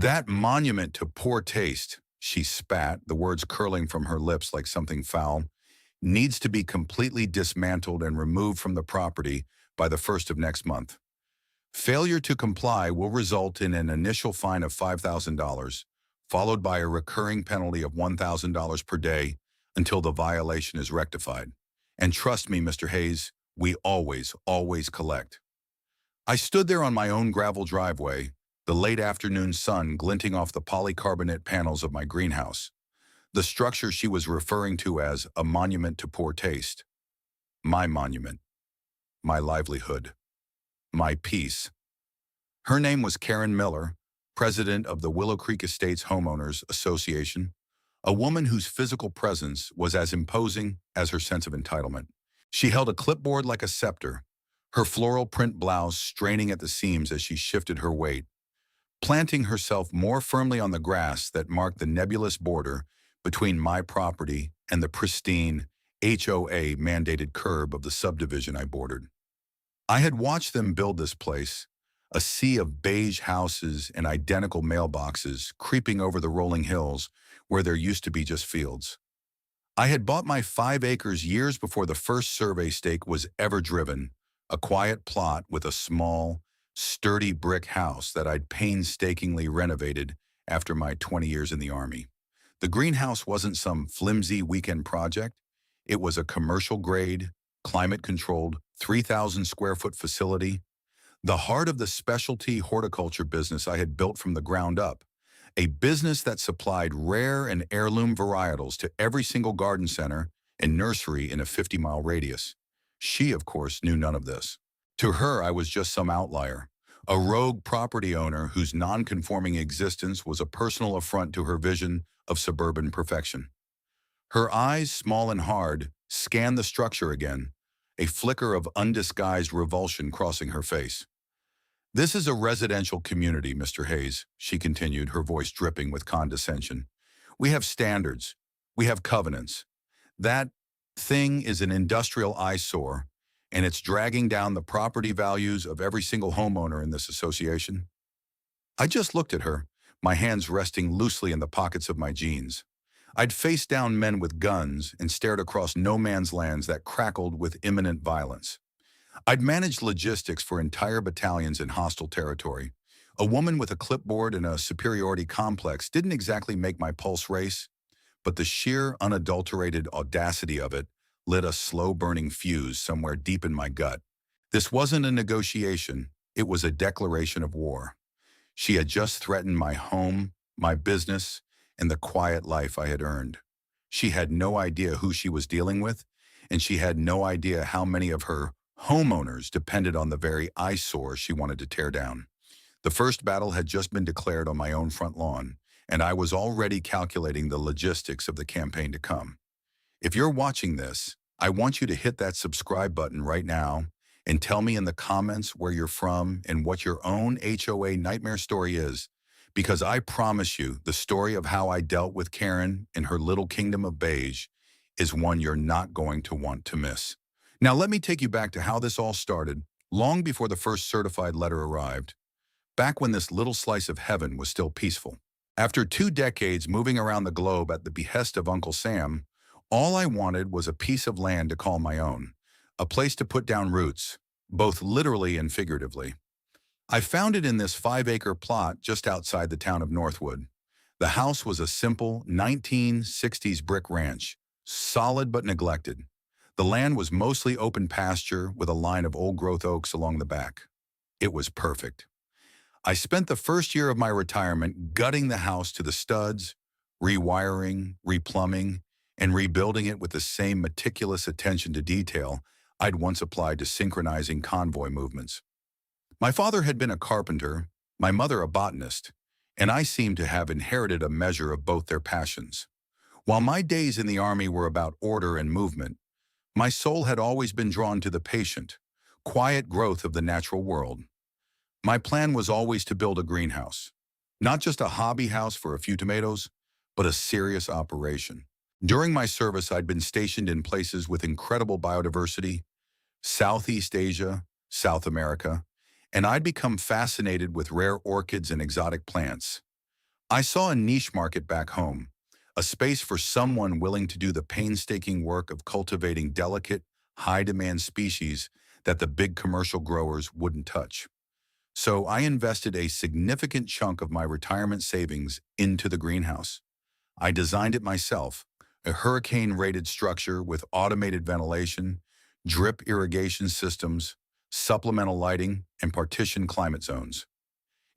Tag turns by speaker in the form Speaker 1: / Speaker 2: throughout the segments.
Speaker 1: That monument to poor taste, she spat, the words curling from her lips like something foul, needs to be completely dismantled and removed from the property by the first of next month. Failure to comply will result in an initial fine of $5,000, followed by a recurring penalty of $1,000 per day until the violation is rectified. And trust me, Mr. Hayes, we always collect. I stood there on my own gravel driveway, the late afternoon sun glinting off the polycarbonate panels of my greenhouse, the structure she was referring to as a monument to poor taste. My monument, my livelihood, my peace. Her name was Karen Miller, president of the Willow Creek Estates Homeowners Association, a woman whose physical presence was as imposing as her sense of entitlement. She held a clipboard like a scepter, her floral print blouse straining at the seams as she shifted her weight, planting herself more firmly on the grass that marked the nebulous border between my property and the pristine HOA mandated curb of the subdivision I bordered. I had watched them build this place, a sea of beige houses and identical mailboxes creeping over the rolling hills where there used to be just fields. I had bought my 5 acres years before the first survey stake was ever driven, a quiet plot with a small, sturdy brick house that I'd painstakingly renovated after my 20 years in the Army. The greenhouse wasn't some flimsy weekend project. It was a commercial-grade, climate-controlled, 3,000 square foot facility, the heart of the specialty horticulture business I had built from the ground up, a business that supplied rare and heirloom varietals to every single garden center and nursery in a 50-mile radius. She, of course, knew none of this. To her, I was just some outlier, a rogue property owner whose non-conforming existence was a personal affront to her vision of suburban perfection. Her eyes, small and hard, scanned the structure again, a flicker of undisguised revulsion crossing her face. "This is a residential community, Mr. Hayes," she continued, her voice dripping with condescension. "We have standards. We have covenants. That thing is an industrial eyesore, and it's dragging down the property values of every single homeowner in this association." I just looked at her, my hands resting loosely in the pockets of my jeans. I'd faced down men with guns and stared across no man's lands that crackled with imminent violence. I'd managed logistics for entire battalions in hostile territory. A woman with a clipboard and a superiority complex didn't exactly make my pulse race, but the sheer, unadulterated audacity of it lit a slow-burning fuse somewhere deep in my gut. This wasn't a negotiation, it was a declaration of war. She had just threatened my home, my business, and the quiet life I had earned. She had no idea who she was dealing with, and she had no idea how many of her homeowners depended on the very eyesore she wanted to tear down. The first battle had just been declared on my own front lawn, and I was already calculating the logistics of the campaign to come. If you're watching this, I want you to hit that subscribe button right now and tell me in the comments where you're from and what your own HOA nightmare story is, because I promise you the story of how I dealt with Karen in her little kingdom of beige is one you're not going to want to miss. Now let me take you back to how this all started, long before the first certified letter arrived, back when this little slice of heaven was still peaceful. After 2 decades moving around the globe at the behest of Uncle Sam, all I wanted was a piece of land to call my own, a place to put down roots, both literally and figuratively. I found it in this 5-acre plot just outside the town of Northwood. The house was a simple 1960s brick ranch, solid but neglected. The land was mostly open pasture with a line of old-growth oaks along the back. It was perfect. I spent the first year of my retirement gutting the house to the studs, rewiring, replumbing, and rebuilding it with the same meticulous attention to detail I'd once applied to synchronizing convoy movements. My father had been a carpenter, my mother a botanist, and I seemed to have inherited a measure of both their passions. While my days in the Army were about order and movement, my soul had always been drawn to the patient, quiet growth of the natural world. My plan was always to build a greenhouse, not just a hobby house for a few tomatoes, but a serious operation. During my service, I'd been stationed in places with incredible biodiversity, Southeast Asia, South America, and I'd become fascinated with rare orchids and exotic plants. I saw a niche market back home, a space for someone willing to do the painstaking work of cultivating delicate, high-demand species that the big commercial growers wouldn't touch. So I invested a significant chunk of my retirement savings into the greenhouse. I designed it myself, a hurricane-rated structure with automated ventilation, drip irrigation systems, supplemental lighting, and partition climate zones.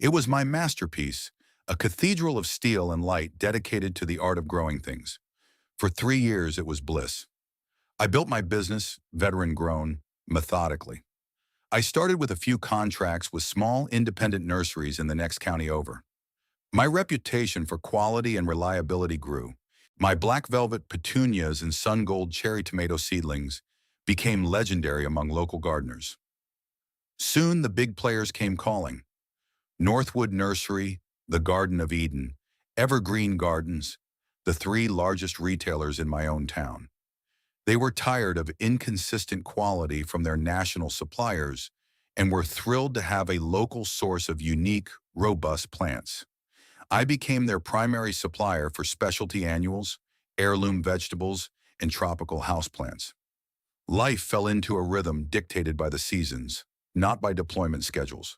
Speaker 1: It was my masterpiece, a cathedral of steel and light dedicated to the art of growing things. For 3 years, it was bliss. I built my business, veteran grown, methodically. I started with a few contracts with small independent nurseries in the next county over. My reputation for quality and reliability grew. My black velvet petunias and sun gold cherry tomato seedlings became legendary among local gardeners. Soon the big players came calling. Northwood Nursery, the Garden of Eden, Evergreen Gardens, the three largest retailers in my own town. They were tired of inconsistent quality from their national suppliers and were thrilled to have a local source of unique, robust plants. I became their primary supplier for specialty annuals, heirloom vegetables, and tropical houseplants. Life fell into a rhythm dictated by the seasons, not by deployment schedules.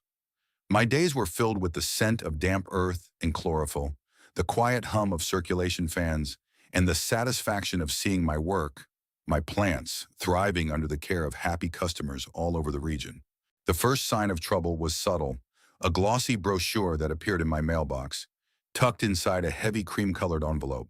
Speaker 1: My days were filled with the scent of damp earth and chlorophyll, the quiet hum of circulation fans, and the satisfaction of seeing my work, my plants, thriving under the care of happy customers all over the region. The first sign of trouble was subtle, a glossy brochure that appeared in my mailbox, tucked inside a heavy cream-colored envelope.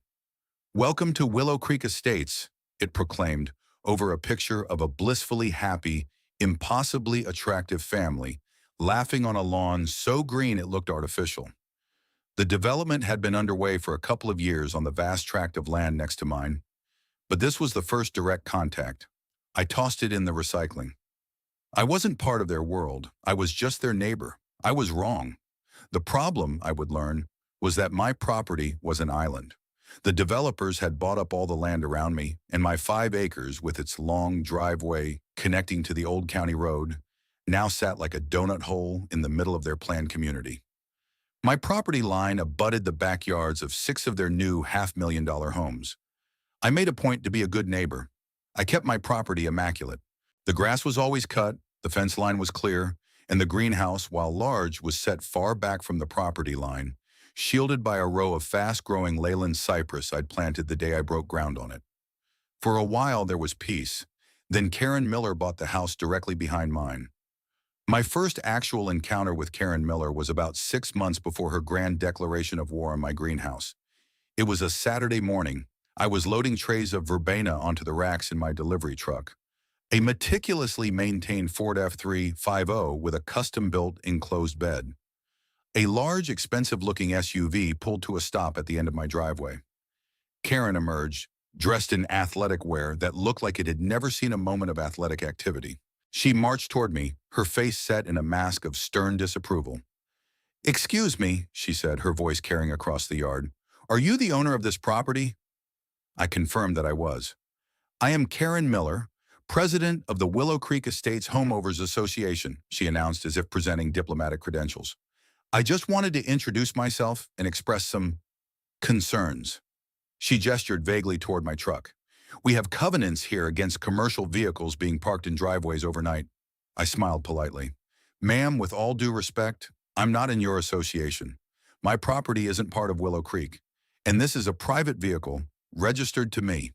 Speaker 1: "Welcome to Willow Creek Estates," it proclaimed, over a picture of a blissfully happy, impossibly attractive family, laughing on a lawn so green it looked artificial. The development had been underway for a couple of years on the vast tract of land next to mine, but this was the first direct contact. I tossed it in the recycling. I wasn't part of their world. I was just their neighbor. I was wrong. The problem, I would learn, was that my property was an island. The developers had bought up all the land around me, and my 5 acres, with its long driveway connecting to the old county road, now sat like a donut hole in the middle of their planned community. My property line abutted the backyards of 6 of their new $500,000 homes. I made a point to be a good neighbor. I kept my property immaculate. The grass was always cut, the fence line was clear, and the greenhouse, while large, was set far back from the property line, shielded by a row of fast-growing Leyland cypress I'd planted the day I broke ground on it. For a while, there was peace. Then Karen Miller bought the house directly behind mine. My first actual encounter with Karen Miller was about 6 months before her grand declaration of war on my greenhouse. It was a Saturday morning. I was loading trays of verbena onto the racks in my delivery truck, a meticulously maintained Ford F350 with a custom-built enclosed bed. A large, expensive-looking SUV pulled to a stop at the end of my driveway. Karen emerged, dressed in athletic wear that looked like it had never seen a moment of athletic activity. She marched toward me, her face set in a mask of stern disapproval. "Excuse me," she said, her voice carrying across the yard. "Are you the owner of this property?" I confirmed that I was. "I am Karen Miller, president of the Willow Creek Estates Homeowners Association," she announced as if presenting diplomatic credentials. "I just wanted to introduce myself and express some concerns." She gestured vaguely toward my truck. "We have covenants here against commercial vehicles being parked in driveways overnight." I smiled politely. "Ma'am, with all due respect, I'm not in your association. My property isn't part of Willow Creek, and this is a private vehicle registered to me."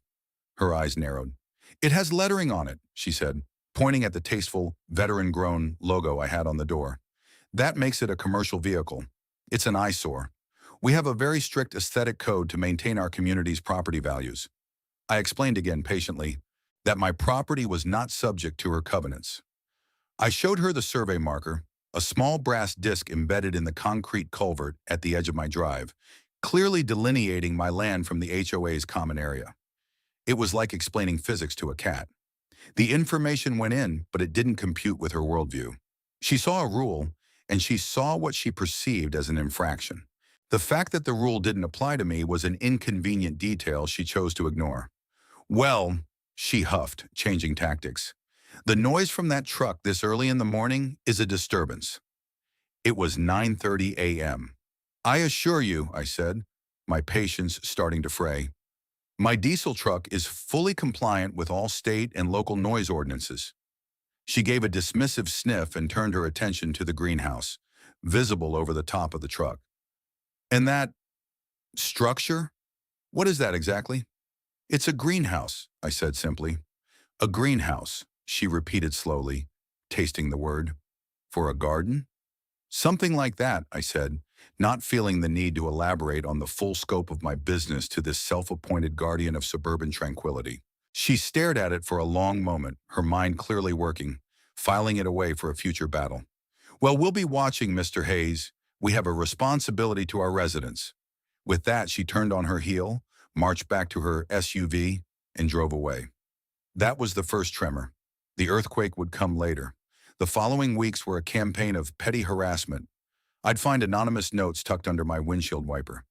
Speaker 1: Her eyes narrowed. "It has lettering on it," she said, pointing at the tasteful, veteran-grown logo I had on the door. "That makes it a commercial vehicle. It's an eyesore. We have a very strict aesthetic code to maintain our community's property values." I explained again patiently that my property was not subject to her covenants. I showed her the survey marker, a small brass disc embedded in the concrete culvert at the edge of my drive, clearly delineating my land from the HOA's common area. It was like explaining physics to a cat. The information went in, but it didn't compute with her worldview. She saw a rule, and she saw what she perceived as an infraction. The fact that the rule didn't apply to me was an inconvenient detail she chose to ignore. "Well," she huffed, changing tactics, "the noise from that truck this early in the morning is a disturbance." It was 9:30 a.m. I assure you, I said, my patience starting to fray. My diesel truck is fully compliant with all state and local noise ordinances. She gave a dismissive sniff and turned her attention to the greenhouse, visible over the top of the truck. And that structure? What is that exactly? It's a greenhouse, I said simply. A greenhouse, she repeated slowly, tasting the word. For a garden? Something like that, I said, not feeling the need to elaborate on the full scope of my business to this self-appointed guardian of suburban tranquility. She stared at it for a long moment, her mind clearly working, filing it away for a future battle. Well, we'll be watching, Mr. Hayes. We have a responsibility to our residents. With that, she turned on her heel, marched back to her SUV, and drove away. That was the first tremor. The earthquake would come later. The following weeks were a campaign of petty harassment. I'd find anonymous notes tucked under my windshield wiper.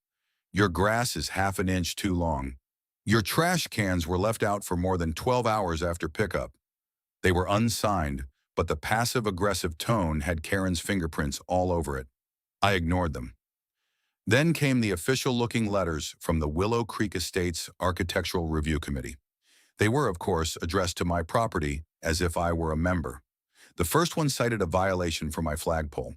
Speaker 1: Your grass is half an inch too long. Your trash cans were left out for more than 12 hours after pickup. They were unsigned, but the passive-aggressive tone had Karen's fingerprints all over it. I ignored them. Then came the official-looking letters from the Willow Creek Estates Architectural Review Committee. They were, of course, addressed to my property as if I were a member. The first one cited a violation for my flagpole.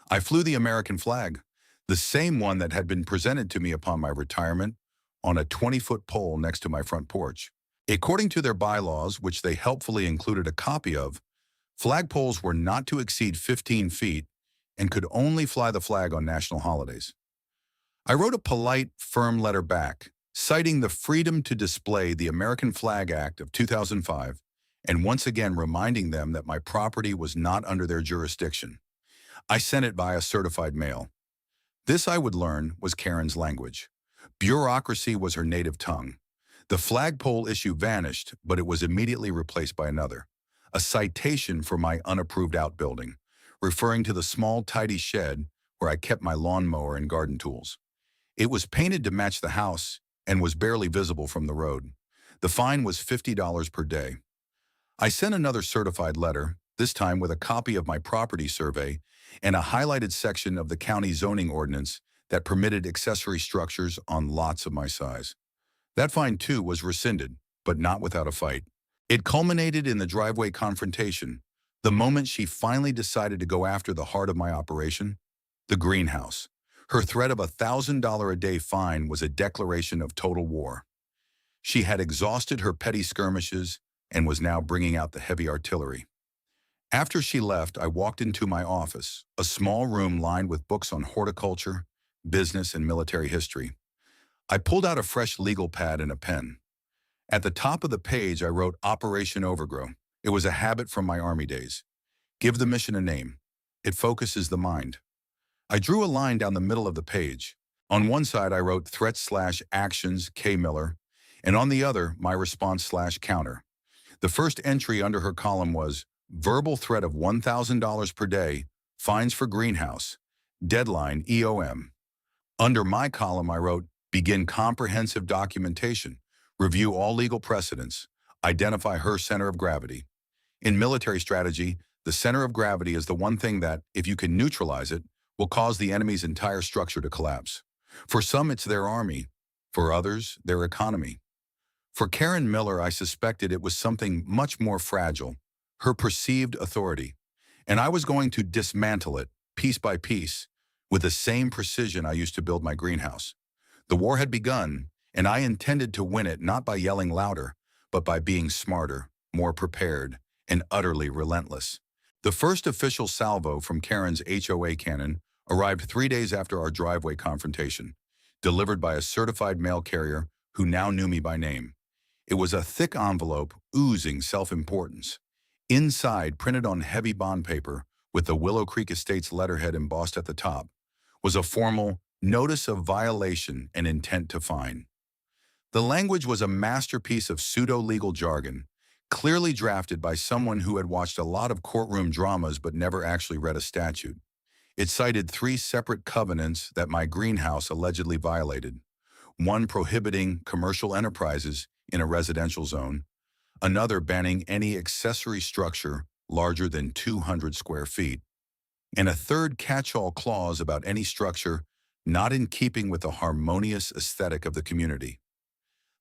Speaker 1: I flew the American flag, the same one that had been presented to me upon my retirement, on a 20-foot pole next to my front porch. According to their bylaws, which they helpfully included a copy of, flagpoles were not to exceed 15 feet and could only fly the flag on national holidays. I wrote a polite, firm letter back, citing the Freedom to Display the American Flag Act of 2005, and once again reminding them that my property was not under their jurisdiction. I sent it via certified mail. This, I would learn, was Karen's language. Bureaucracy was her native tongue. The flagpole issue vanished, but it was immediately replaced by another, a citation for my unapproved outbuilding, referring to the small, tidy shed where I kept my lawnmower and garden tools. It was painted to match the house and was barely visible from the road. The fine was $50 per day. I sent another certified letter, this time with a copy of my property survey and a highlighted section of the county zoning ordinance that permitted accessory structures on lots of my size. That fine, too, was rescinded, but not without a fight. It culminated in the driveway confrontation, the moment she finally decided to go after the heart of my operation, the greenhouse. Her threat of a $1,000 a day fine was a declaration of total war. She had exhausted her petty skirmishes and was now bringing out the heavy artillery. After she left, I walked into my office, a small room lined with books on horticulture, business, and military history. I pulled out a fresh legal pad and a pen. At the top of the page, I wrote Operation Overgrow. It was a habit from my Army days. Give the mission a name. It focuses the mind. I drew a line down the middle of the page. On one side, I wrote threat/actions K. Miller, and on the other, my response/counter. The first entry under her column was verbal threat of $1,000 per day, fines for greenhouse, deadline EOM. Under my column, I wrote begin comprehensive documentation, review all legal precedents, identify her center of gravity. In military strategy, the center of gravity is the one thing that, if you can neutralize it, will cause the enemy's entire structure to collapse. For some, it's their army. For others, their economy. For Karen Miller, I suspected it was something much more fragile, her perceived authority. And I was going to dismantle it, piece by piece, with the same precision I used to build my greenhouse. The war had begun, and I intended to win it not by yelling louder, but by being smarter, more prepared, and utterly relentless. The first official salvo from Karen's HOA cannon arrived 3 days after our driveway confrontation, delivered by a certified mail carrier who now knew me by name. It was a thick envelope oozing self-importance. Inside, printed on heavy bond paper, with the Willow Creek Estates letterhead embossed at the top, was a formal notice of violation and intent to fine. The language was a masterpiece of pseudo-legal jargon, clearly drafted by someone who had watched a lot of courtroom dramas but never actually read a statute. It cited 3 separate covenants that my greenhouse allegedly violated, one prohibiting commercial enterprises in a residential zone, another banning any accessory structure larger than 200 square feet, and a third catch-all clause about any structure not in keeping with the harmonious aesthetic of the community.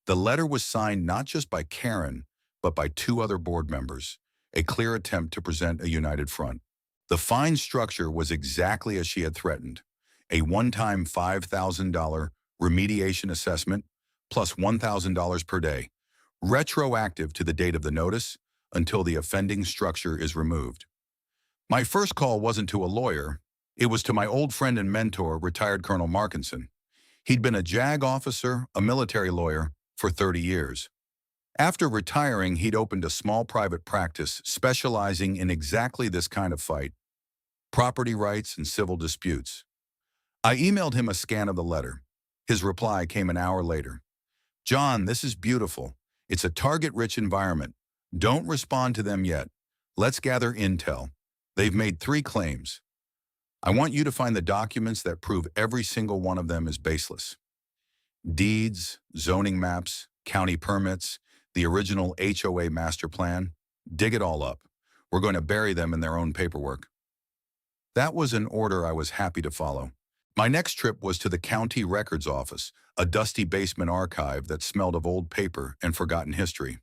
Speaker 1: The letter was signed not just by Karen, but by two other board members, a clear attempt to present a united front. The fine structure was exactly as she had threatened, a one-time $5,000 remediation assessment plus $1,000 per day, retroactive to the date of the notice until the offending structure is removed. My first call wasn't to a lawyer, it was to my old friend and mentor, retired Colonel Markinson. He'd been a JAG officer, a military lawyer, for 30 years. After retiring, he'd opened a small private practice specializing in exactly this kind of fight, property rights and civil disputes. I emailed him a scan of the letter. His reply came an hour later. "John, this is beautiful. It's a target-rich environment. Don't respond to them yet. Let's gather intel. They've made 3 claims. I want you to find the documents that prove every single one of them is baseless. Deeds, zoning maps, county permits, the original HOA master plan. Dig it all up. We're going to bury them in their own paperwork." That was an order I was happy to follow. My next trip was to the county records office, a dusty basement archive that smelled of old paper and forgotten history.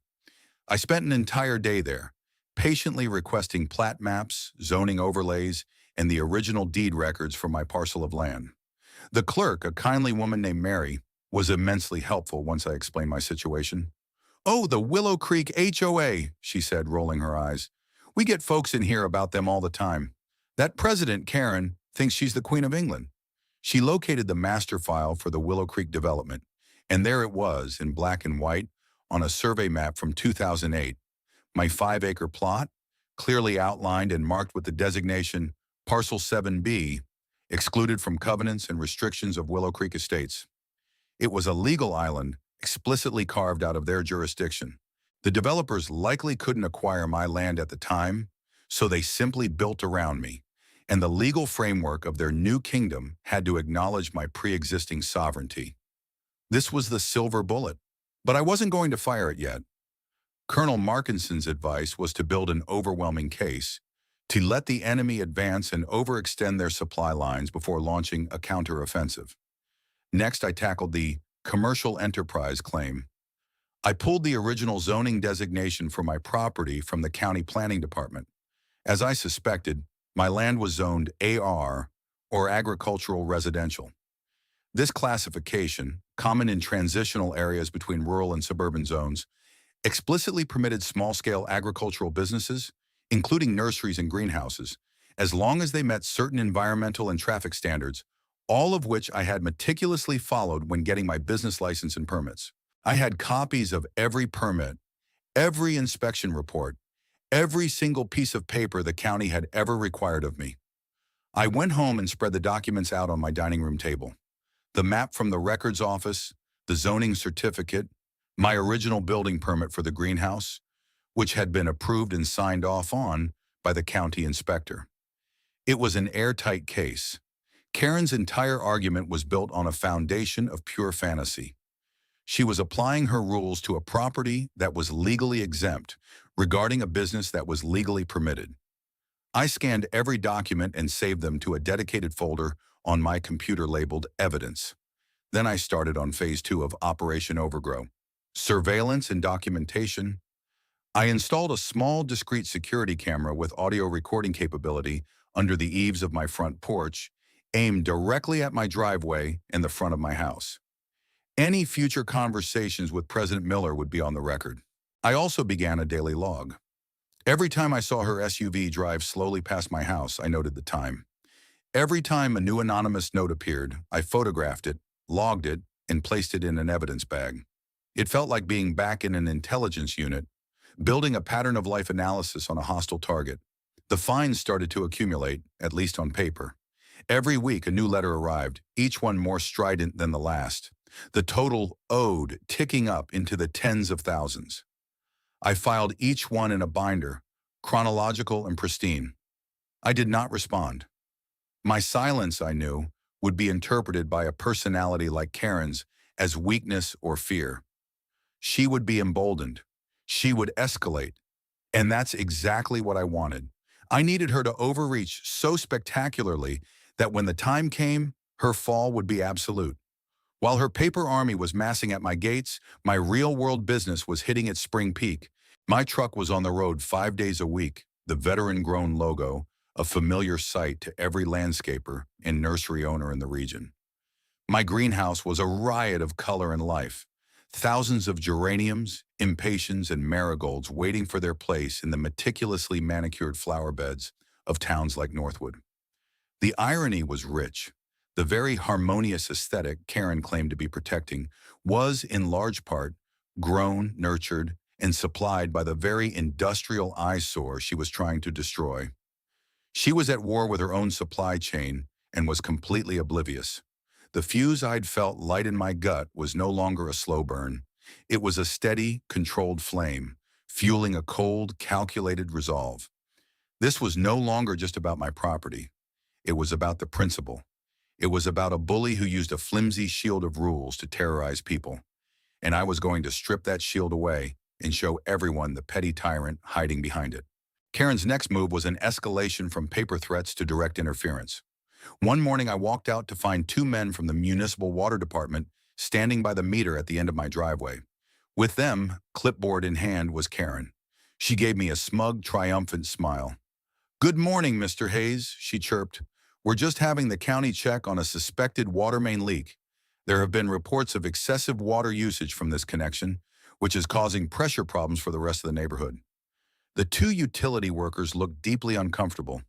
Speaker 1: I spent an entire day there, patiently requesting plat maps, zoning overlays, and the original deed records for my parcel of land. The clerk, a kindly woman named Mary, was immensely helpful once I explained my situation. "Oh, the Willow Creek HOA," she said, rolling her eyes. "We get folks in here about them all the time. That president, Karen, thinks she's the Queen of England." She located the master file for the Willow Creek development, and there it was, in black and white, on a survey map from 2008. My 5-acre plot, clearly outlined and marked with the designation Parcel 7B, excluded from covenants and restrictions of Willow Creek Estates. It was a legal island, explicitly carved out of their jurisdiction. The developers likely couldn't acquire my land at the time, so they simply built around me, and the legal framework of their new kingdom had to acknowledge my pre-existing sovereignty. This was the silver bullet, but I wasn't going to fire it yet. Colonel Markinson's advice was to build an overwhelming case, to let the enemy advance and overextend their supply lines before launching a counteroffensive. Next, I tackled the commercial enterprise claim. I pulled the original zoning designation for my property from the county planning department. As I suspected, my land was zoned AR, or agricultural residential. This classification, common in transitional areas between rural and suburban zones, explicitly permitted small-scale agricultural businesses, including nurseries and greenhouses, as long as they met certain environmental and traffic standards, all of which I had meticulously followed when getting my business license and permits. I had copies of every permit, every inspection report, every single piece of paper the county had ever required of me. I went home and spread the documents out on my dining room table. The map from the records office, the zoning certificate, my original building permit for the greenhouse, which had been approved and signed off on by the county inspector. It was an airtight case. Karen's entire argument was built on a foundation of pure fantasy. She was applying her rules to a property that was legally exempt, regarding a business that was legally permitted. I scanned every document and saved them to a dedicated folder on my computer labeled Evidence. Then I started on Phase 2 of Operation Overgrow. Surveillance and documentation. I installed a small, discrete security camera with audio recording capability under the eaves of my front porch, aimed directly at my driveway and the front of my house. Any future conversations with President Miller would be on the record. I also began a daily log. Every time I saw her SUV drive slowly past my house, I noted the time. Every time a new anonymous note appeared, I photographed it, logged it, and placed it in an evidence bag. It felt like being back in an intelligence unit, building a pattern of life analysis on a hostile target. The fines started to accumulate, at least on paper. Every week a new letter arrived, each one more strident than the last. The total owed ticking up into the tens of thousands. I filed each one in a binder, chronological and pristine. I did not respond. My silence, I knew, would be interpreted by a personality like Karen's as weakness or fear. She would be emboldened. She would escalate. And that's exactly what I wanted. I needed her to overreach so spectacularly that when the time came, Her fall would be absolute. While her paper army was massing at my gates, my real-world business was hitting its spring peak. My truck was on the road 5 days a week, the veteran-grown logo, a familiar sight to every landscaper and nursery owner in the region. My greenhouse was a riot of color and life. Thousands of geraniums, impatiens, and marigolds waiting for their place in the meticulously manicured flower beds of towns like Northwood. The irony was rich. The very harmonious aesthetic Karen claimed to be protecting was, in large part, grown, nurtured, and supplied by the very industrial eyesore she was trying to destroy. She was at war with her own supply chain and was completely oblivious. The fuse I'd felt light in my gut was no longer a slow burn. It was a steady, controlled flame, fueling a cold, calculated resolve. This was no longer just about my property. It was about the principle. It was about a bully who used a flimsy shield of rules to terrorize people. And I was going to strip that shield away and show everyone the petty tyrant hiding behind it. Karen's next move was an escalation from paper threats to direct interference. One morning I walked out to find two men from the municipal water department standing by the meter at the end of my driveway. With them, clipboard in hand, was Karen. She gave me a smug, triumphant smile. "Good morning, Mr. Hayes," she chirped. "We're just having the county check on a suspected water main leak. There have been reports of excessive water usage from this connection, which is causing pressure problems for the rest of the neighborhood." The two utility workers looked deeply uncomfortable.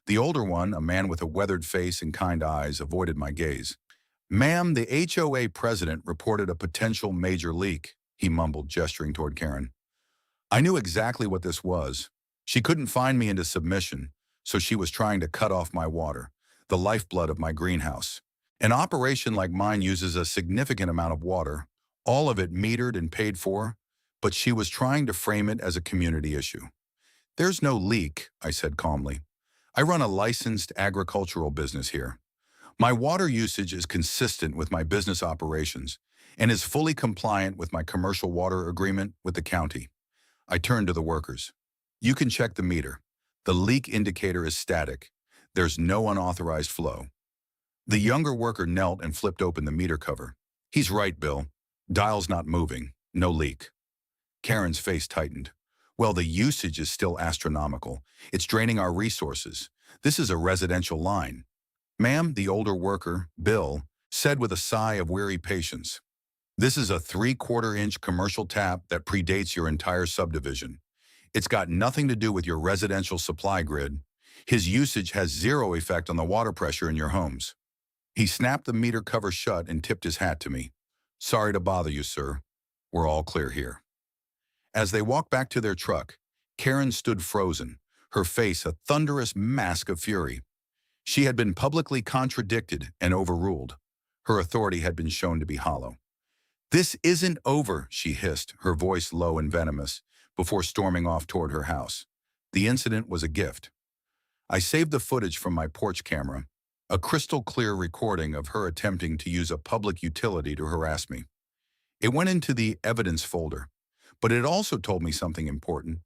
Speaker 1: The older one, a man with a weathered face and kind eyes, avoided my gaze. "Ma'am, the HOA president reported a potential major leak," he mumbled, gesturing toward Karen. I knew exactly what this was. She couldn't find me into submission, so she was trying to cut off my water, the lifeblood of my greenhouse. An operation like mine uses a significant amount of water, all of it metered and paid for, but she was trying to frame it as a community issue. "There's no leak," I said calmly. "I run a licensed agricultural business here. My water usage is consistent with my business operations and is fully compliant with my commercial water agreement with the county." I turned to the workers. "You can check the meter. The leak indicator is static. There's no unauthorized flow." The younger worker knelt and flipped open the meter cover. "He's right, Bill. Dial's not moving. No leak." Karen's face tightened. "Well, the usage is still astronomical. It's draining our resources. This is a residential line." "Ma'am," the older worker, Bill, said with a sigh of weary patience, "this is a 3/4-inch commercial tap that predates your entire subdivision. It's got nothing to do with your residential supply grid. His usage has zero effect on the water pressure in your homes." He snapped the meter cover shut and tipped his hat to me. "Sorry to bother you, sir. We're all clear here." As they walked back to their truck, Karen stood frozen, her face a thunderous mask of fury. She had been publicly contradicted and overruled. Her authority had been shown to be hollow. "This isn't over," she hissed, her voice low and venomous, before storming off toward her house. The incident was a gift. I saved the footage from my porch camera, a crystal-clear recording of her attempting to use a public utility to harass me. It went into the evidence folder, but it also told me something important.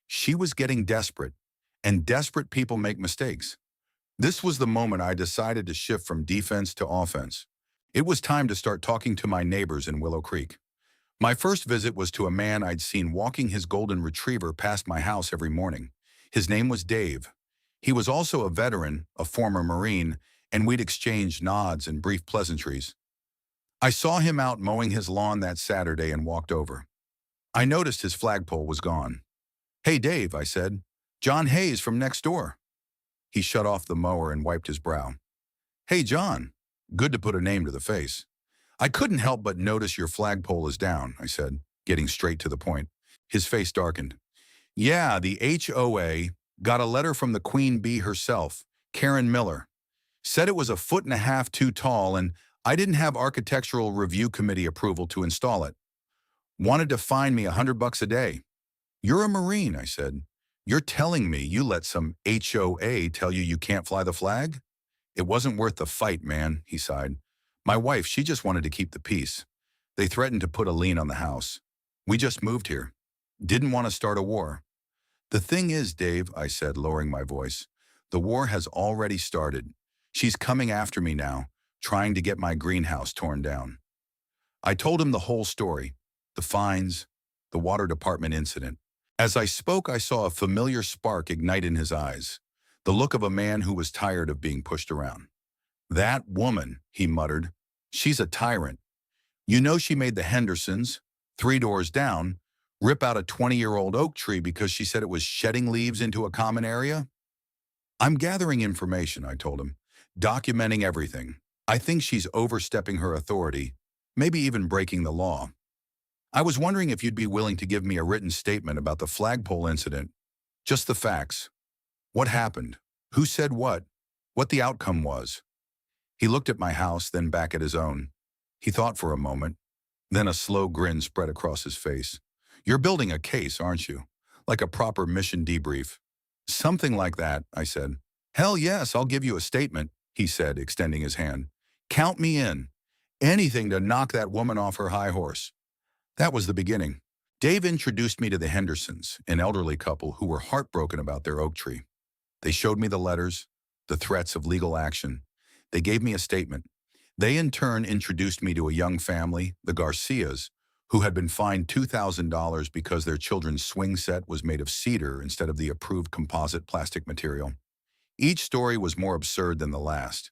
Speaker 1: She was getting desperate, and desperate people make mistakes. This was the moment I decided to shift from defense to offense. It was time to start talking to my neighbors in Willow Creek. My first visit was to a man I'd seen walking his golden retriever past my house every morning. His name was Dave. He was also a veteran, a former Marine, and we'd exchanged nods and brief pleasantries. I saw him out mowing his lawn that Saturday and walked over. I noticed his flagpole was gone. "Hey, Dave," I said. "John Hayes from next door." He shut off the mower and wiped his brow. "Hey, John. Good to put a name to the face." "I couldn't help but notice your flagpole is down," I said, getting straight to the point. His face darkened. "Yeah, the HOA got a letter from the queen bee herself, Karen Miller. Said it was 1.5 feet too tall and I didn't have architectural review committee approval to install it. Wanted to fine me $100 a day." "You're a Marine," I said. "You're telling me you let some HOA tell you can't fly the flag?" "It wasn't worth the fight, man," he sighed. "My wife, she just wanted to keep the peace. They threatened to put a lien on the house. We just moved here. Didn't want to start a war." "The thing is, Dave," I said, lowering my voice, "the war has already started. She's coming after me now, trying to get my greenhouse torn down. I told him the whole story, the fines, the water department incident. As I spoke, I saw a familiar spark ignite in his eyes, the look of a man who was tired of being pushed around. "That woman," he muttered, "she's a tyrant. You know she made the Hendersons, 3 doors down, rip out a 20-year-old oak tree because she said it was shedding leaves into a common area?" "I'm gathering information," I told him, "documenting everything. I think she's overstepping her authority, maybe even breaking the law. I was wondering if you'd be willing to give me a written statement about the flagpole incident. Just the facts. What happened? Who said what the outcome was." He looked at my house, then back at his own. He thought for a moment. Then a slow grin spread across his face. "You're building a case, aren't you? Like a proper mission debrief." "Something like that," I said. "Hell yes, I'll give you a statement," he said, extending his hand. "Count me in. Anything to knock that woman off her high horse." That was the beginning. Dave introduced me to the Hendersons, an elderly couple who were heartbroken about their oak tree. They showed me the letters, the threats of legal action. They gave me a statement. They in turn introduced me to a young family, the Garcias, who had been fined $2,000 because their children's swing set was made of cedar instead of the approved composite plastic material. Each story was more absurd than the last.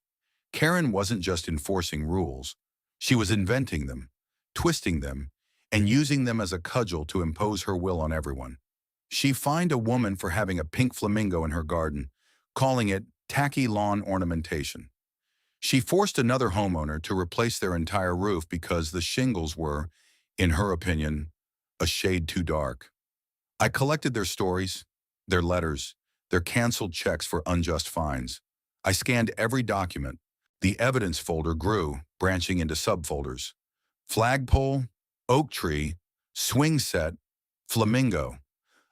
Speaker 1: Karen wasn't just enforcing rules. She was inventing them, twisting them, and using them as a cudgel to impose her will on everyone. She fined a woman for having a pink flamingo in her garden, calling it tacky lawn ornamentation. She forced another homeowner to replace their entire roof because the shingles were, in her opinion, a shade too dark. I collected their stories, their letters, their canceled checks for unjust fines. I scanned every document. The evidence folder grew, branching into subfolders. Flagpole, oak tree, swing set, flamingo.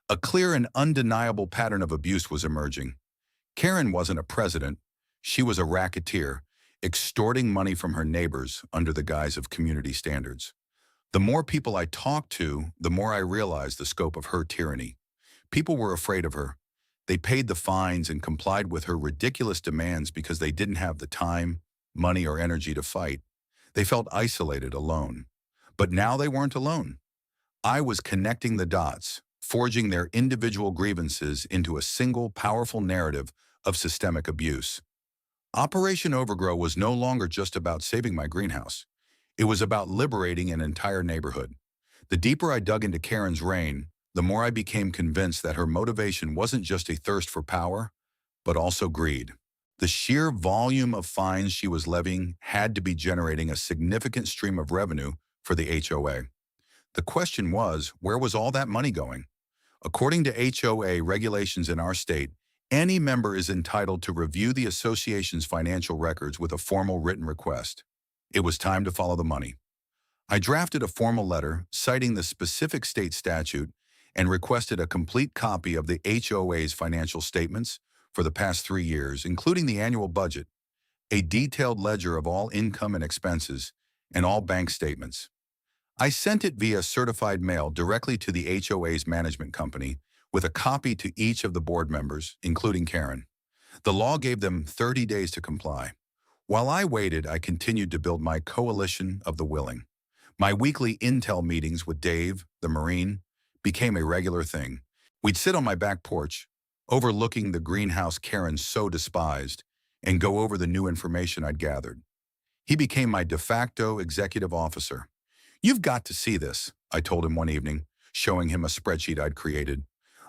Speaker 1: A clear and undeniable pattern of abuse was emerging. Karen wasn't a president. She was a racketeer, extorting money from her neighbors under the guise of community standards. The more people I talked to, the more I realized the scope of her tyranny. People were afraid of her. They paid the fines and complied with her ridiculous demands because they didn't have the time, money, or energy to fight. They felt isolated, alone. But now they weren't alone. I was connecting the dots, forging their individual grievances into a single powerful narrative of systemic abuse. Operation Overgrow was no longer just about saving my greenhouse. It was about liberating an entire neighborhood. The deeper I dug into Karen's reign, the more I became convinced that her motivation wasn't just a thirst for power, but also greed. The sheer volume of fines she was levying had to be generating a significant stream of revenue for the HOA. The question was, where was all that money going? According to HOA regulations in our state, any member is entitled to review the association's financial records with a formal written request. It was time to follow the money. I drafted a formal letter citing the specific state statute and requested a complete copy of the HOA's financial statements for the past 3 years, including the annual budget, a detailed ledger of all income and expenses, and all bank statements. I sent it via certified mail directly to the HOA's management company with a copy to each of the board members, including Karen. The law gave them 30 days to comply. While I waited, I continued to build my coalition of the willing. My weekly intel meetings with Dave, the Marine, became a regular thing. We'd sit on my back porch, overlooking the greenhouse Karen so despised, and go over the new information I'd gathered. He became my de facto executive officer. "You've got to see this," I told him one evening, showing him a spreadsheet I'd created.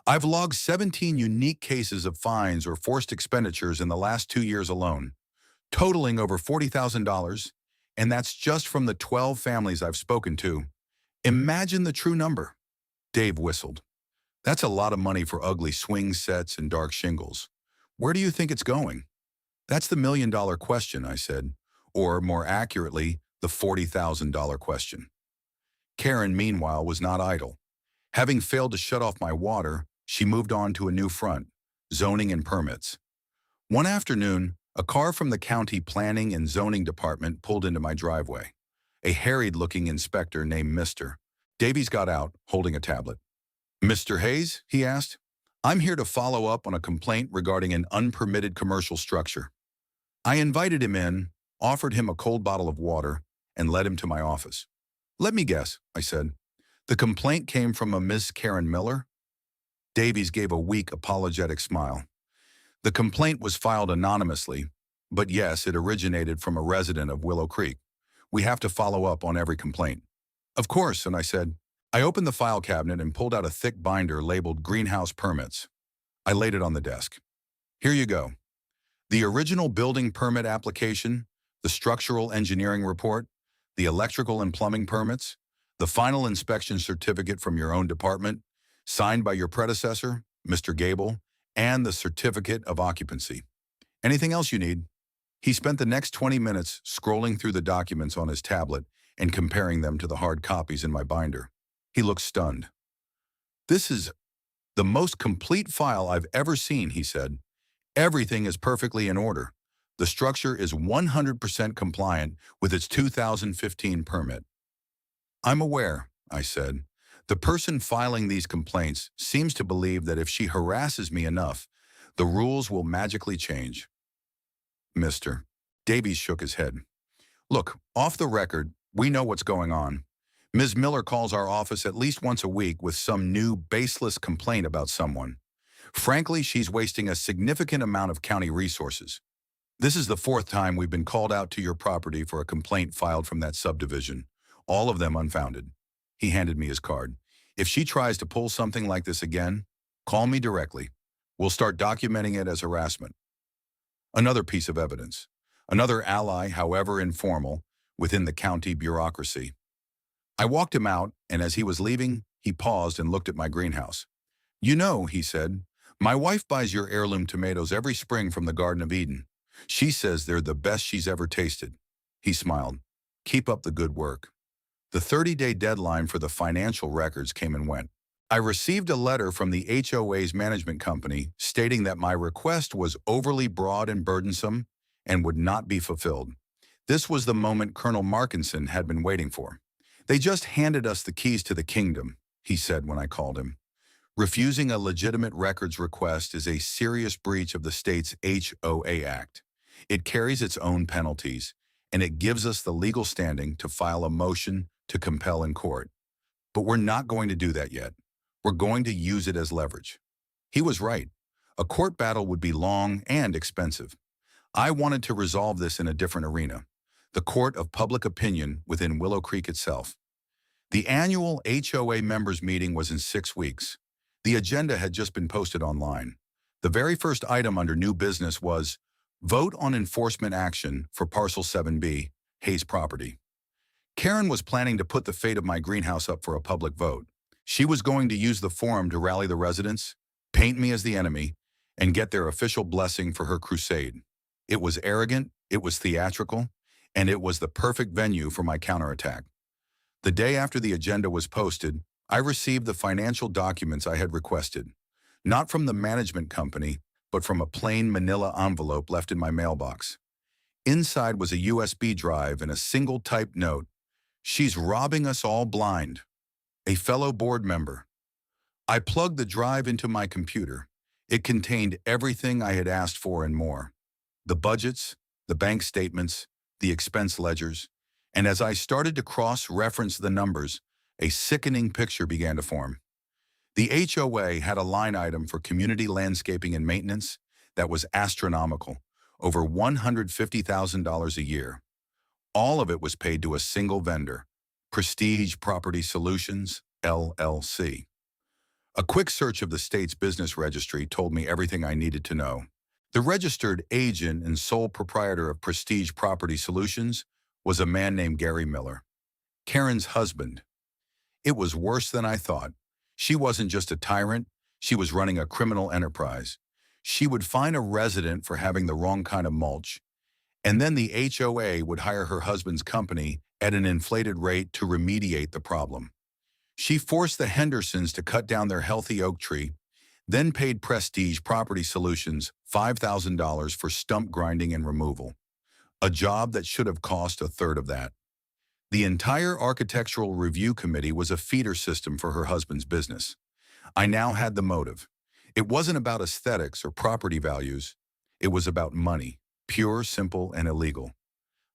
Speaker 1: "I've logged 17 unique cases of fines or forced expenditures in the last 2 years alone, totaling over $40,000, and that's just from the 12 families I've spoken to. Imagine the true number." Dave whistled. "That's a lot of money for ugly swing sets and dark shingles. Where do you think it's going?" "That's the million-dollar question," I said, or more accurately, the $40,000 question. Karen, meanwhile, was not idle. Having failed to shut off my water, she moved on to a new front, zoning and permits. One afternoon, a car from the county planning and zoning department pulled into my driveway. A harried-looking inspector named Mr. Davies got out, holding a tablet. "Mr. Hayes?" he asked. "I'm here to follow up on a complaint regarding an unpermitted commercial structure." I invited him in, offered him a cold bottle of water, and led him to my office. "Let me guess," I said. "The complaint came from a Miss Karen Miller?" Davies gave a weak, apologetic smile. "The complaint was filed anonymously, but yes, it originated from a resident of Willow Creek. We have to follow up on every complaint." "Of course," and I said. I opened the file cabinet and pulled out a thick binder labeled Greenhouse Permits. I laid it on the desk. "Here you go. The original building permit application, the structural engineering report, the electrical and plumbing permits, the final inspection certificate from your own department, signed by your predecessor, Mr. Gable, and the certificate of occupancy. Anything else you need?" He spent the next 20 minutes scrolling through the documents on his tablet and comparing them to the hard copies in my binder. He looked stunned. "This is the most complete file I've ever seen," he said. "Everything is perfectly in order. The structure is 100% compliant with its 2015 permit." "I'm aware," I said. "The person filing these complaints seems to believe that if she harasses me enough, the rules will magically change." "Mr." Davies shook his head. "Look, off the record, we know what's going on. Ms. Miller calls our office at least once a week with some new, baseless complaint about someone. Frankly, she's wasting a significant amount of county resources. This is the fourth time we've been called out to your property for a complaint filed from that subdivision, all of them unfounded." He handed me his card. "If she tries to pull something like this again, call me directly. We'll start documenting it as harassment." Another piece of evidence. Another ally, however informal, within the county bureaucracy. I walked him out, and as he was leaving, he paused and looked at my greenhouse. "You know," he said, "my wife buys your heirloom tomatoes every spring from the Garden of Eden. She says they're the best she's ever tasted." He smiled. "Keep up the good work." The 30-day deadline for the financial records came and went. I received a letter from the HOA's management company stating that my request was overly broad and burdensome and would not be fulfilled. This was the moment Colonel Markinson had been waiting for. "They just handed us the keys to the kingdom," he said when I called him. "Refusing a legitimate records request is a serious breach of the state's HOA Act. It carries its own penalties, and it gives us the legal standing to file a motion to compel in court. But we're not going to do that yet. We're going to use it as leverage." He was right. A court battle would be long and expensive. I wanted to resolve this in a different arena, the court of public opinion within Willow Creek itself. The annual HOA members meeting was in 6 weeks. The agenda had just been posted online. The very first item under new business was vote on enforcement action for Parcel 7B, Hayes property. Karen was planning to put the fate of my greenhouse up for a public vote. She was going to use the forum to rally the residents, paint me as the enemy, and get their official blessing for her crusade. It was arrogant, it was theatrical, and it was the perfect venue for my counterattack. The day after the agenda was posted, I received the financial documents I had requested, not from the management company, but from a plain manila envelope left in my mailbox. Inside was a USB drive and a single typed note. "She's robbing us all blind. A fellow board member." I plugged the drive into my computer. It contained everything I had asked for and more. The budgets, the bank statements, the expense ledgers, and as I started to cross-reference the numbers, a sickening picture began to form. The HOA had a line item for community landscaping and maintenance that was astronomical, over $150,000 a year. All of it was paid to a single vendor, Prestige Property Solutions, LLC. A quick search of the state's business registry told me everything I needed to know. The registered agent and sole proprietor of Prestige Property Solutions was a man named Gary Miller, Karen's husband. It was worse than I thought. She wasn't just a tyrant, she was running a criminal enterprise. She would fine a resident for having the wrong kind of mulch, and then the HOA would hire her husband's company at an inflated rate to remediate the problem. She forced the Hendersons to cut down their healthy oak tree, then paid Prestige Property Solutions $5,000 for stump grinding and removal, a job that should have cost a third of that. The entire architectural review committee was a feeder system for her husband's business. I now had the motive. It wasn't about aesthetics or property values. It was about money, pure, simple, and illegal.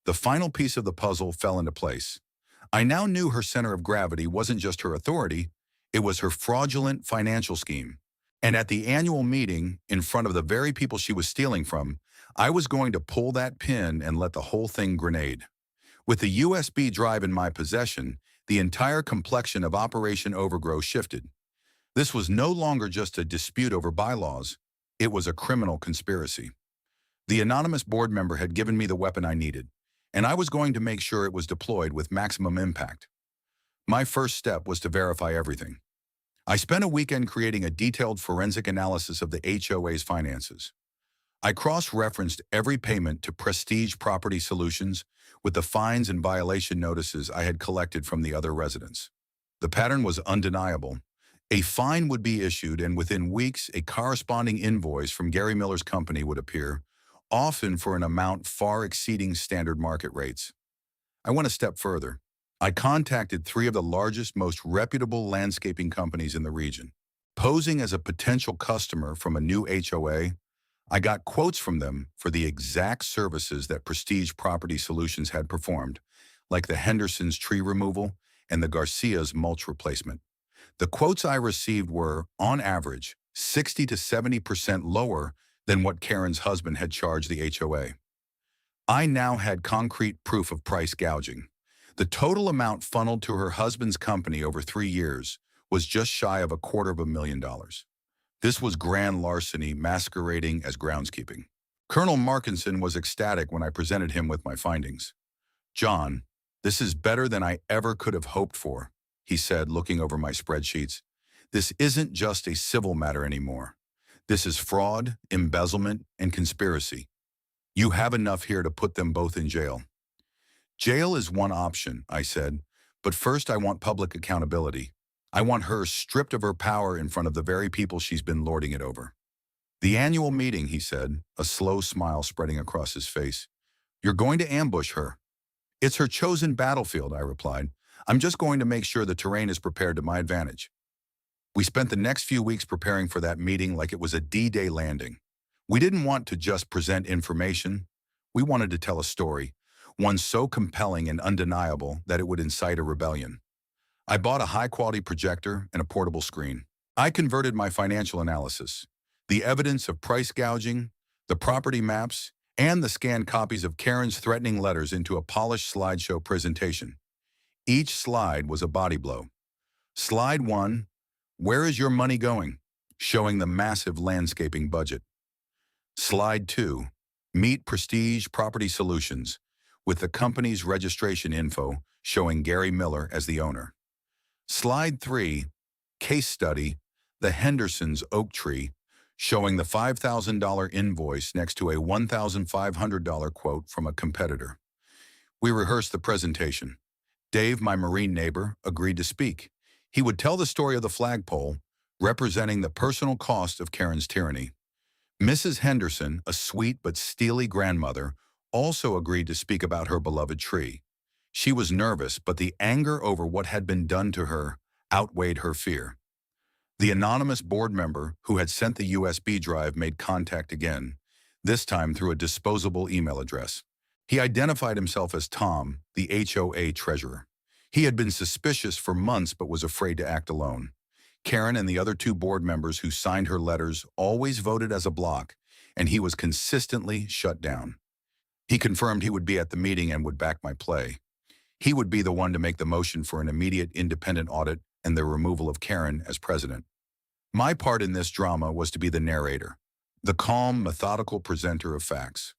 Speaker 1: The final piece of the puzzle fell into place. I now knew her center of gravity wasn't just her authority, it was her fraudulent financial scheme. And at the annual meeting, in front of the very people she was stealing from, I was going to pull that pin and let the whole thing grenade. With the USB drive in my possession, the entire complexion of Operation Overgrow shifted. This was no longer just a dispute over bylaws, it was a criminal conspiracy. The anonymous board member had given me the weapon I needed, and I was going to make sure it was deployed with maximum impact. My first step was to verify everything. I spent a weekend creating a detailed forensic analysis of the HOA's finances. I cross-referenced every payment to Prestige Property Solutions with the fines and violation notices I had collected from the other residents. The pattern was undeniable. A fine would be issued, and within weeks, a corresponding invoice from Gary Miller's company would appear, often for an amount far exceeding standard market rates. I went a step further. I contacted 3 of the largest, most reputable landscaping companies in the region. Posing as a potential customer from a new HOA, I got quotes from them for the exact services that Prestige Property Solutions had performed, like the Henderson's tree removal and the Garcia's mulch replacement. The quotes I received were, on average, 60 to 70% lower than what Karen's husband had charged the HOA. I now had concrete proof of price gouging. The total amount funneled to her husband's company over 3 years was just shy of $250,000. This was grand larceny masquerading as groundskeeping. Colonel Markinson was ecstatic when I presented him with my findings. "John, this is better than I ever could have hoped for," he said, looking over my spreadsheets. "This isn't just a civil matter anymore. This is fraud, embezzlement, and conspiracy. You have enough here to put them both in jail." "Jail is one option," I said, "but first I want public accountability. I want her stripped of her power in front of the very people she's been lording it over." "The annual meeting," he said, a slow smile spreading across his face. "You're going to ambush her." "It's her chosen battlefield," I replied. "I'm just going to make sure the terrain is prepared to my advantage." We spent the next few weeks preparing for that meeting like it was a D-Day landing. We didn't want to just present information. We wanted to tell a story, one so compelling and undeniable that it would incite a rebellion. I bought a high-quality projector and a portable screen. I converted my financial analysis, the evidence of price gouging, the property maps, and the scanned copies of Karen's threatening letters into a polished slideshow presentation. Each slide was a body blow. Slide 1, "Where is your money going?" showing the massive landscaping budget. Slide 2, "Meet Prestige Property Solutions," with the company's registration info showing Gary Miller as the owner. Slide 3, "Case Study, the Henderson's Oak Tree," showing the $5,000 invoice next to a $1,500 quote from a competitor. We rehearsed the presentation. Dave, my Marine neighbor, agreed to speak. He would tell the story of the flagpole, representing the personal cost of Karen's tyranny. Mrs. Henderson, a sweet but steely grandmother, also agreed to speak about her beloved tree. She was nervous, but the anger over what had been done to her outweighed her fear. The anonymous board member who had sent the USB drive made contact again, this time through a disposable email address. He identified himself as Tom, the HOA treasurer. He had been suspicious for months but was afraid to act alone. Karen and the other 2 board members who signed her letters always voted as a block, and he was consistently shut down. He confirmed he would be at the meeting and would back my play. He would be the one to make the motion for an immediate independent audit and the removal of Karen as president. My part in this drama was to be the narrator, the calm, methodical presenter of facts.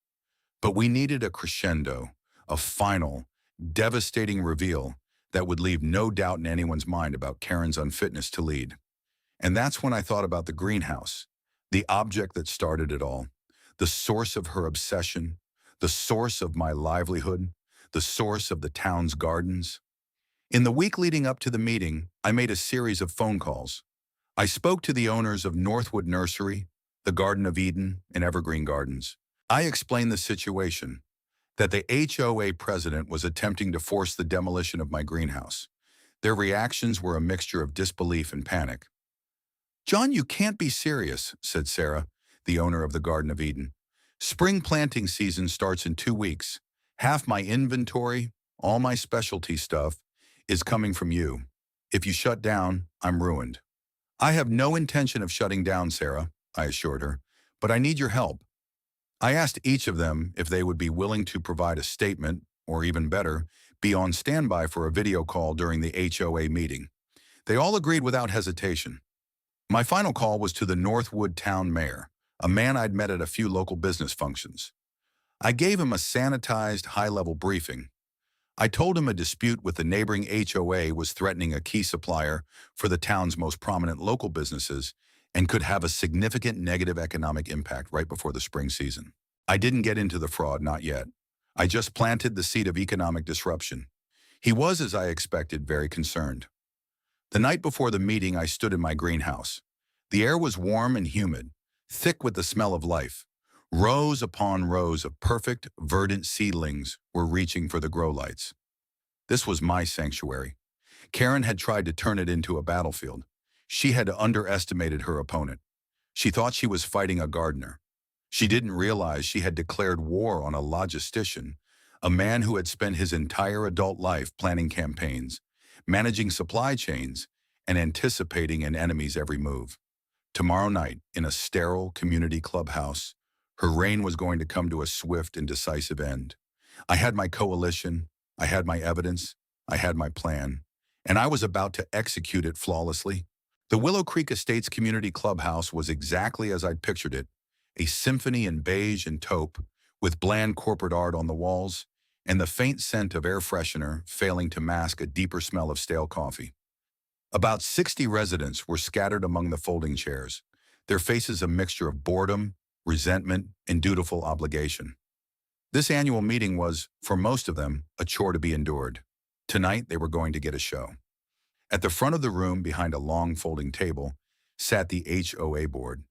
Speaker 1: But we needed a crescendo, a final, devastating reveal that would leave no doubt in anyone's mind about Karen's unfitness to lead. And that's when I thought about the greenhouse, the object that started it all, the source of her obsession, the source of my livelihood, the source of the town's gardens. In the week leading up to the meeting, I made a series of phone calls. I spoke to the owners of Northwood Nursery, the Garden of Eden, and Evergreen Gardens. I explained the situation, that the HOA president was attempting to force the demolition of my greenhouse. Their reactions were a mixture of disbelief and panic. "John, you can't be serious," said Sarah, the owner of the Garden of Eden. "Spring planting season starts in 2 weeks. Half my inventory, all my specialty stuff, is coming from you. If you shut down, I'm ruined. I have no intention of shutting down, Sarah, I assured her, but I need your help. I asked each of them if they would be willing to provide a statement, or even better, be on standby for a video call during the HOA meeting. They all agreed without hesitation. My final call was to the Northwood town mayor, a man I'd met at a few local business functions. I gave him a sanitized, high-level briefing. I told him a dispute with the neighboring HOA was threatening a key supplier for the town's most prominent local businesses and could have a significant negative economic impact right before the spring season. I didn't get into the fraud, not yet. I just planted the seed of economic disruption. He was, as I expected, very concerned. The night before the meeting, I stood in my greenhouse. The air was warm and humid, thick with the smell of life. Rows upon rows of perfect, verdant seedlings were reaching for the grow lights. This was my sanctuary. Karen had tried to turn it into a battlefield. She had underestimated her opponent. She thought she was fighting a gardener. She didn't realize she had declared war on a logistician, a man who had spent his entire adult life planning campaigns, managing supply chains, and anticipating an enemy's every move. Tomorrow night, in a sterile community clubhouse, her reign was going to come to a swift and decisive end. I had my coalition, I had my evidence, I had my plan, and I was about to execute it flawlessly. The Willow Creek Estates Community Clubhouse was exactly as I'd pictured it, a symphony in beige and taupe, with bland corporate art on the walls, and the faint scent of air freshener failing to mask a deeper smell of stale coffee. About 60 residents were scattered among the folding chairs, their faces a mixture of boredom, resentment, and dutiful obligation. This annual meeting was, for most of them, a chore to be endured. Tonight, they were going to get a show. At the front of the room, behind a long folding table, sat the HOA board.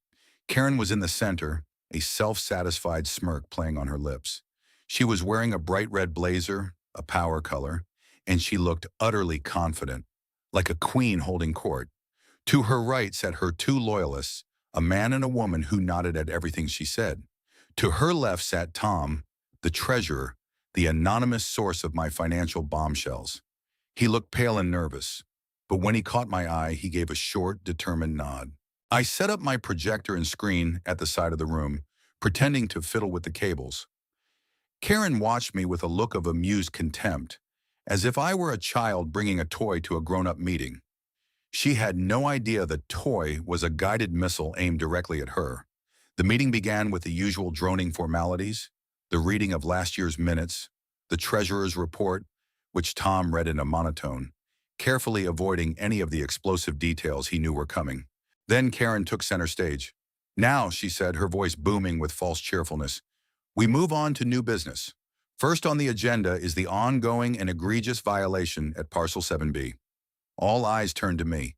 Speaker 1: Karen was in the center, a self-satisfied smirk playing on her lips. She was wearing a bright red blazer, a power color, and she looked utterly confident, like a queen holding court. To her right sat her two loyalists, a man and a woman who nodded at everything she said. To her left sat Tom, the treasurer, the anonymous source of my financial bombshells. He looked pale and nervous, but when he caught my eye, he gave a short, determined nod. I set up my projector and screen at the side of the room, pretending to fiddle with the cables. Karen watched me with a look of amused contempt, as if I were a child bringing a toy to a grown-up meeting. She had no idea the toy was a guided missile aimed directly at her. The meeting began with the usual droning formalities, the reading of last year's minutes, the treasurer's report, which Tom read in a monotone, carefully avoiding any of the explosive details he knew were coming. Then Karen took center stage. "Now," she said, her voice booming with false cheerfulness, "we move on to new business. First on the agenda is the ongoing and egregious violation at Parcel 7B. All eyes turned to me.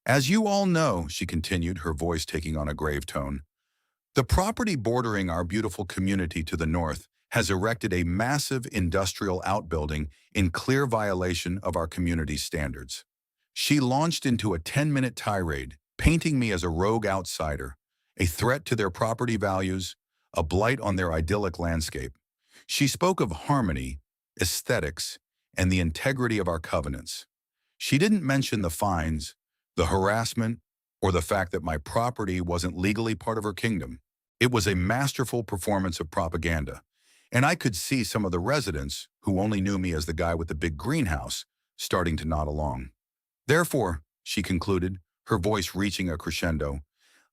Speaker 1: As you all know," she continued, her voice taking on a grave tone, "the property bordering our beautiful community to the north has erected a massive industrial outbuilding in clear violation of our community's standards." She launched into a 10-minute tirade, painting me as a rogue outsider, a threat to their property values, a blight on their idyllic landscape. She spoke of harmony, aesthetics, and the integrity of our covenants. She didn't mention the fines, the harassment, or the fact that my property wasn't legally part of her kingdom. It was a masterful performance of propaganda, and I could see some of the residents, who only knew me as the guy with the big greenhouse, starting to nod along. "Therefore," she concluded, her voice reaching a crescendo,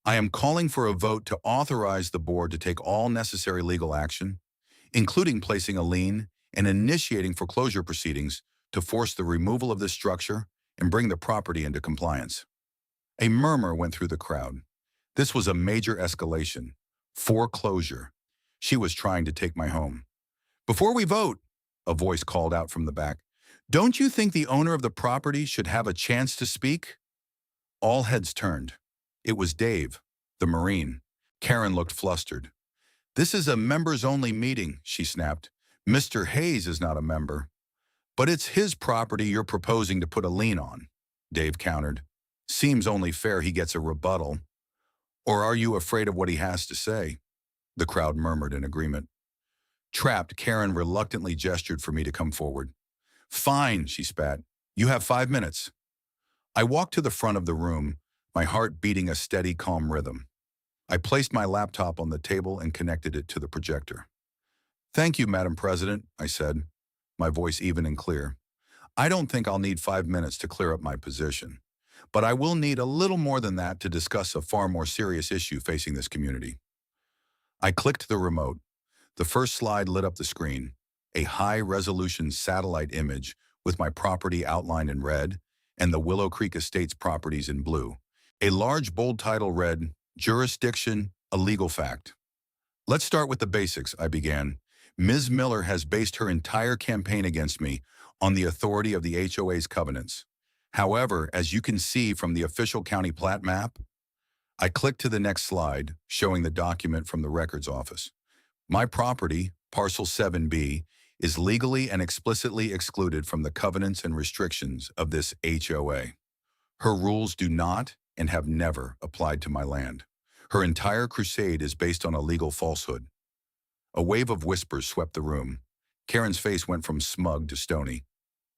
Speaker 1: "I am calling for a vote to authorize the board to take all necessary legal action, including placing a lien and initiating foreclosure proceedings to force the removal of this structure and bring the property into compliance." A murmur went through the crowd. This was a major escalation. Foreclosure. She was trying to take my home. "Before we vote," a voice called out from the back, "don't you think the owner of the property should have a chance to speak?" All heads turned. It was Dave, the Marine. Karen looked flustered. "This is a members-only meeting," she snapped. "Mr. Hayes is not a member." "But it's his property you're proposing to put a lien on," Dave countered. "Seems only fair he gets a rebuttal." "Or are you afraid of what he has to say?" The crowd murmured in agreement. Trapped, Karen reluctantly gestured for me to come forward. Fine, she spat. You have 5 minutes. I walked to the front of the room, my heart beating a steady, calm rhythm. I placed my laptop on the table and connected it to the projector. Thank you, Madam President, I said, my voice even and clear. I don't think I'll need 5 minutes to clear up my position, but I will need a little more than that to discuss a far more serious issue facing this community. I clicked the remote. The first slide lit up the screen, a high-resolution satellite image with my property outlined in red and the Willow Creek Estates properties in blue. A large bold title read, Jurisdiction, a Legal Fact. Let's start with the basics, I began. Ms. Miller has based her entire campaign against me on the authority of the HOA's covenants. However, as you can see from the official county plat map, I clicked to the next slide, showing the document from the records office. My property, Parcel 7B, is legally and explicitly excluded from the covenants and restrictions of this HOA. Her rules do not and have never applied to my land. Her entire crusade is based on a legal falsehood. A wave of whispers swept the room. Karen's face went from smug to stony.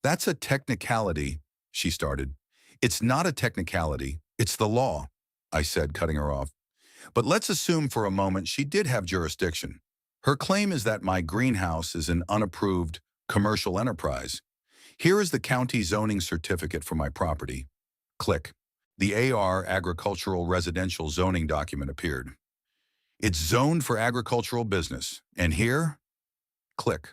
Speaker 1: That's a technicality, she started. It's not a technicality, it's the law, I said, cutting her off. But let's assume for a moment she did have jurisdiction. Her claim is that my greenhouse is an unapproved commercial enterprise. Here is the county zoning certificate for my property. Click. The AR Agricultural Residential Zoning document appeared. It's zoned for agricultural business, and here, click,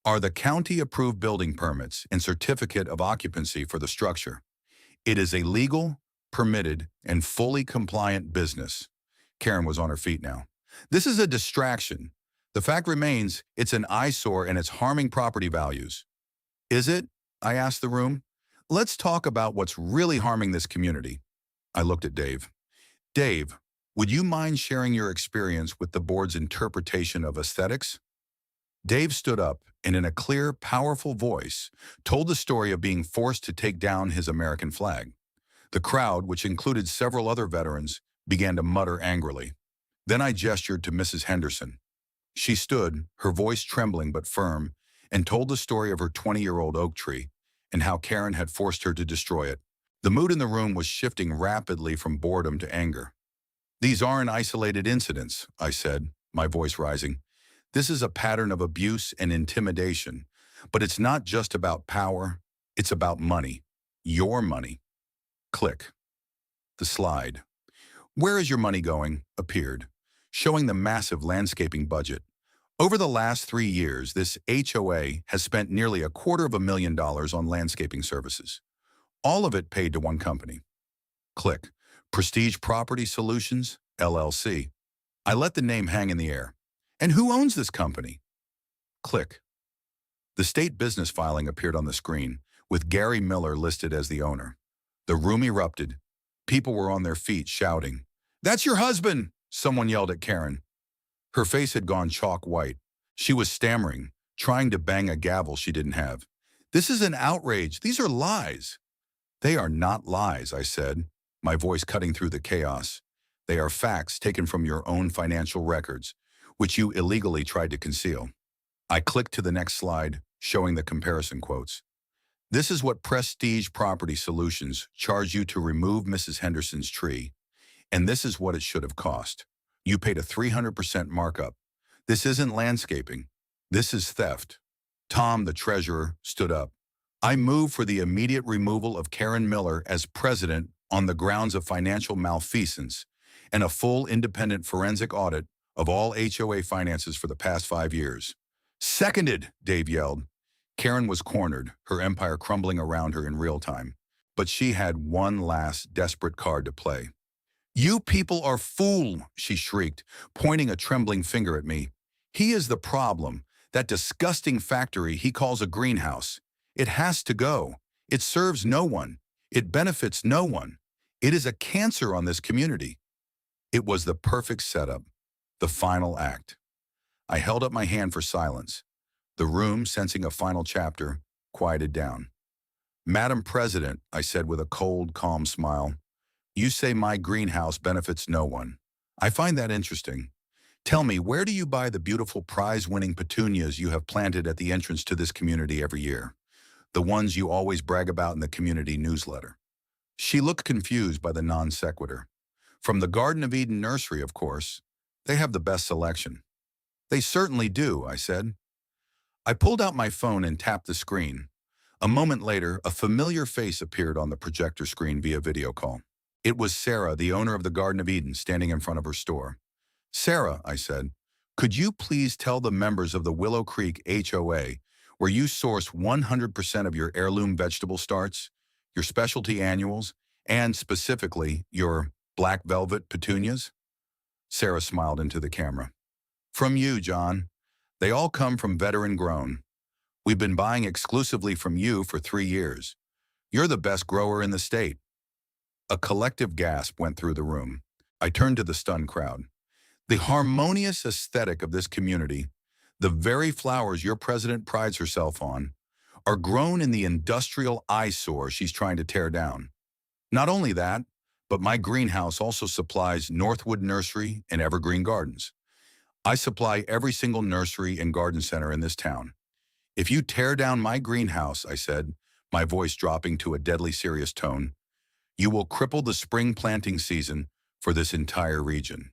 Speaker 1: are the county-approved building permits and certificate of occupancy for the structure. It is a legal, permitted, and fully compliant business. Karen was on her feet now. This is a distraction. The fact remains, it's an eyesore and it's harming property values. Is it? I asked the room. Let's talk about what's really harming this community. I looked at Dave. Dave, would you mind sharing your experience with the board's interpretation of aesthetics? Dave stood up and in a clear, powerful voice, told the story of being forced to take down his American flag. The crowd, which included several other veterans, began to mutter angrily. Then I gestured to Mrs. Henderson. She stood, her voice trembling but firm, and told the story of her 20-year-old oak tree and how Karen had forced her to destroy it. The mood in the room was shifting rapidly from boredom to anger. These aren't isolated incidents, I said, my voice rising. This is a pattern of abuse and intimidation, but it's not just about power, it's about money. Your money. Click. The slide. Where is your money going? Appeared, showing the massive landscaping budget. Over the last 3 years, this HOA has spent nearly $250,000 on landscaping services. All of it paid to one company. Click. Prestige Property Solutions, LLC. I let the name hang in the air. And who owns this company? Click. The state business filing appeared on the screen, with Gary Miller listed as the owner. The room erupted. People were on their feet shouting, "That's your husband!" Someone yelled at Karen. Her face had gone chalk white. She was stammering, trying to bang a gavel she didn't have. This is an outrage. These are lies. They are not lies, I said, my voice cutting through the chaos. They are facts taken from your own financial records, which you illegally tried to conceal. I clicked to the next slide, showing the comparison quotes. This is what Prestige Property Solutions charged you to remove Mrs. Henderson's tree, and this is what it should have cost. You paid a 300% markup. This isn't landscaping. This is theft. Tom, the treasurer, stood up. I move for the immediate removal of Karen Miller as president on the grounds of financial malfeasance and a full independent forensic audit of all HOA finances for the past 5 years. Seconded, Dave yelled. Karen was cornered, her empire crumbling around her in real time. But she had one last desperate card to play. You people are fool, she shrieked, pointing a trembling finger at me. He is the problem, that disgusting factory he calls a greenhouse. It has to go. It serves no one. It benefits no one. It is a cancer on this community. It was the perfect setup, the final act. I held up my hand for silence. The room, sensing a final chapter, quieted down. Madam President, I said with a cold, calm smile, you say my greenhouse benefits no one. I find that interesting. Tell me, where do you buy the beautiful prize-winning petunias you have planted at the entrance to this community every year? The ones you always brag about in the community newsletter. She looked confused by the non sequitur. From the Garden of Eden nursery, of course. They have the best selection. They certainly do, I said. I pulled out my phone and tapped the screen. A moment later, a familiar face appeared on the projector screen via video call. It was Sarah, the owner of the Garden of Eden, standing in front of her store. Sarah, I said, could you please tell the members of the Willow Creek HOA, where you source 100% of your heirloom vegetable starts, your specialty annuals, and specifically your black velvet petunias? Sarah smiled into the camera. From you, John. They all come from veteran grown. We've been buying exclusively from you for 3 years. You're the best grower in the state. A collective gasp went through the room. I turned to the stunned crowd. The harmonious aesthetic of this community, the very flowers your president prides herself on, are grown in the industrial eyesore she's trying to tear down. Not only that, but my greenhouse also supplies Northwood Nursery and Evergreen Gardens. I supply every single nursery and garden center in this town. If you tear down my greenhouse, I said, my voice dropping to a deadly serious tone, you will cripple the spring planting season for this entire region.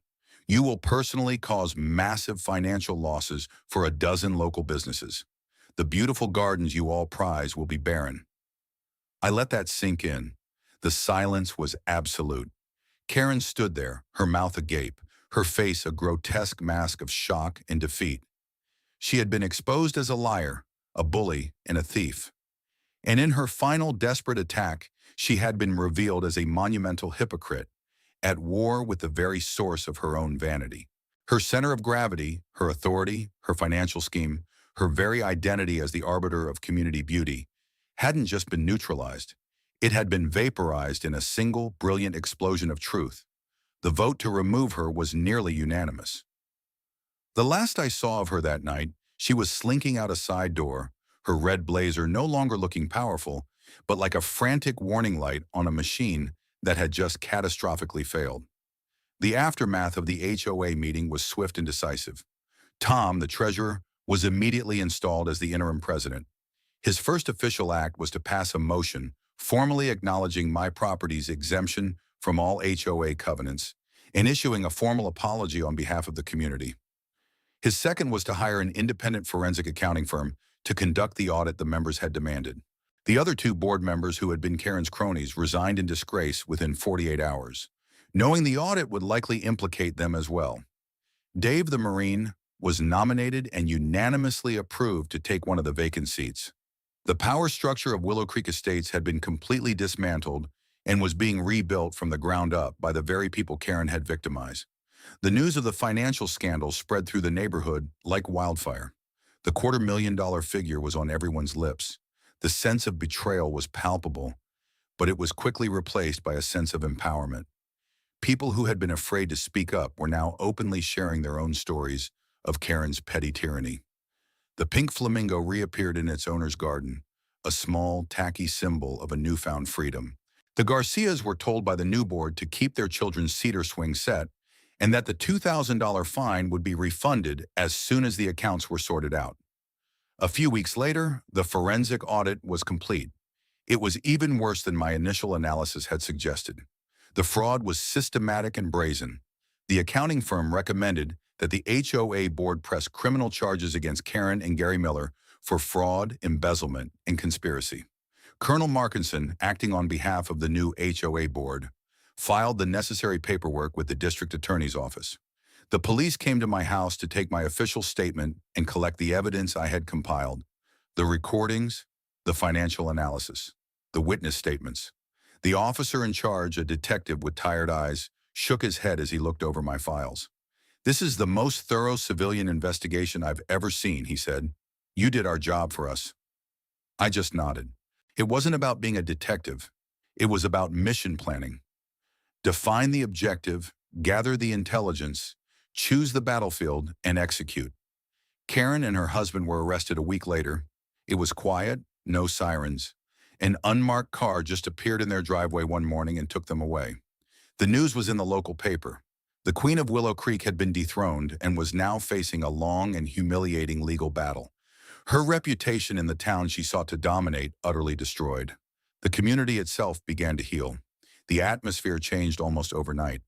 Speaker 1: You will personally cause massive financial losses for a dozen local businesses. The beautiful gardens you all prize will be barren. I let that sink in. The silence was absolute. Karen stood there, her mouth agape, her face a grotesque mask of shock and defeat. She had been exposed as a liar, a bully, and a thief. And in her final desperate attack, she had been revealed as a monumental hypocrite, at war with the very source of her own vanity. Her center of gravity, her authority, her financial scheme, her very identity as the arbiter of community beauty, hadn't just been neutralized. It had been vaporized in a single, brilliant explosion of truth. The vote to remove her was nearly unanimous. The last I saw of her that night, she was slinking out a side door, her red blazer no longer looking powerful, but like a frantic warning light on a machine that had just catastrophically failed. The aftermath of the HOA meeting was swift and decisive. Tom, the treasurer, was immediately installed as the interim president. His first official act was to pass a motion formally acknowledging my property's exemption from all HOA covenants and issuing a formal apology on behalf of the community. His second was to hire an independent forensic accounting firm to conduct the audit the members had demanded. The other 2 board members who had been Karen's cronies resigned in disgrace within 48 hours, knowing the audit would likely implicate them as well. Dave the Marine was nominated and unanimously approved to take one of the vacant seats. The power structure of Willow Creek Estates had been completely dismantled and was being rebuilt from the ground up by the very people Karen had victimized. The news of the financial scandal spread through the neighborhood like wildfire. The $250,000 figure was on everyone's lips. The sense of betrayal was palpable, but it was quickly replaced by a sense of empowerment. People who had been afraid to speak up were now openly sharing their own stories of Karen's petty tyranny. The pink flamingo reappeared in its owner's garden, a small, tacky symbol of a newfound freedom. The Garcias were told by the new board to keep their children's cedar swing set and that the $2,000 fine would be refunded as soon as the accounts were sorted out. A few weeks later, the forensic audit was complete. It was even worse than my initial analysis had suggested. The fraud was systematic and brazen. The accounting firm recommended that the HOA board press criminal charges against Karen and Gary Miller for fraud, embezzlement, and conspiracy. Colonel Markinson, acting on behalf of the new HOA board, filed the necessary paperwork with the district attorney's office. The police came to my house to take my official statement and collect the evidence I had compiled, the recordings, the financial analysis, the witness statements. The officer in charge, a detective with tired eyes, shook his head as he looked over my files. "This is the most thorough civilian investigation I've ever seen," he said. "You did our job for us." I just nodded. It wasn't about being a detective. It was about mission planning. Define the objective, gather the intelligence, choose the battlefield, and execute. Karen and her husband were arrested a week later. It was quiet, no sirens. An unmarked car just appeared in their driveway one morning and took them away. The news was in the local paper. The Queen of Willow Creek had been dethroned and was now facing a long and humiliating legal battle. Her reputation in the town she sought to dominate utterly destroyed. The community itself began to heal. The atmosphere changed almost overnight.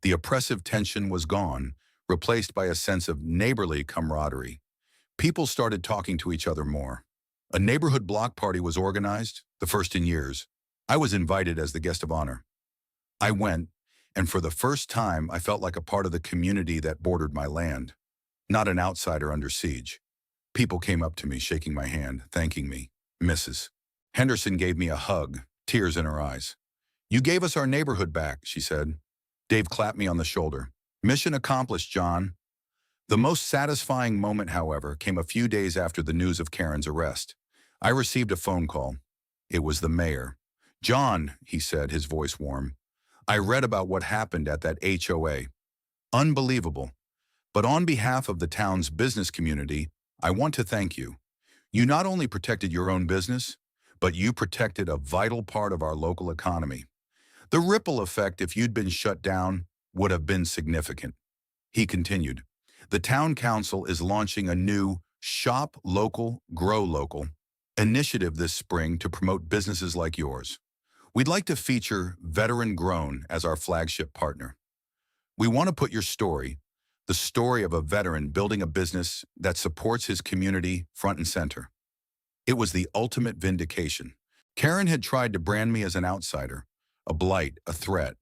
Speaker 1: The oppressive tension was gone, replaced by a sense of neighborly camaraderie. People started talking to each other more. A neighborhood block party was organized, the first in years. I was invited as the guest of honor. I went, and for the first time I felt like a part of the community that bordered my land, not an outsider under siege. People came up to me, shaking my hand, thanking me. Mrs. Henderson gave me a hug, tears in her eyes. "You gave us our neighborhood back," she said. Dave clapped me on the shoulder. "Mission accomplished, John." The most satisfying moment, however, came a few days after the news of Karen's arrest. I received a phone call. It was the mayor. "John," he said, his voice warm, "I read about what happened at that HOA. Unbelievable. But on behalf of the town's business community, I want to thank you. You not only protected your own business, but you protected a vital part of our local economy. The ripple effect, if you'd been shut down, would have been significant." He continued, "The town council is launching a new Shop Local, Grow Local initiative this spring to promote businesses like yours. We'd like to feature Veteran Grown as our flagship partner. We want to put your story, the story of a veteran building a business that supports his community, front and center." It was the ultimate vindication. Karen had tried to brand me as an outsider, a blight, a threat.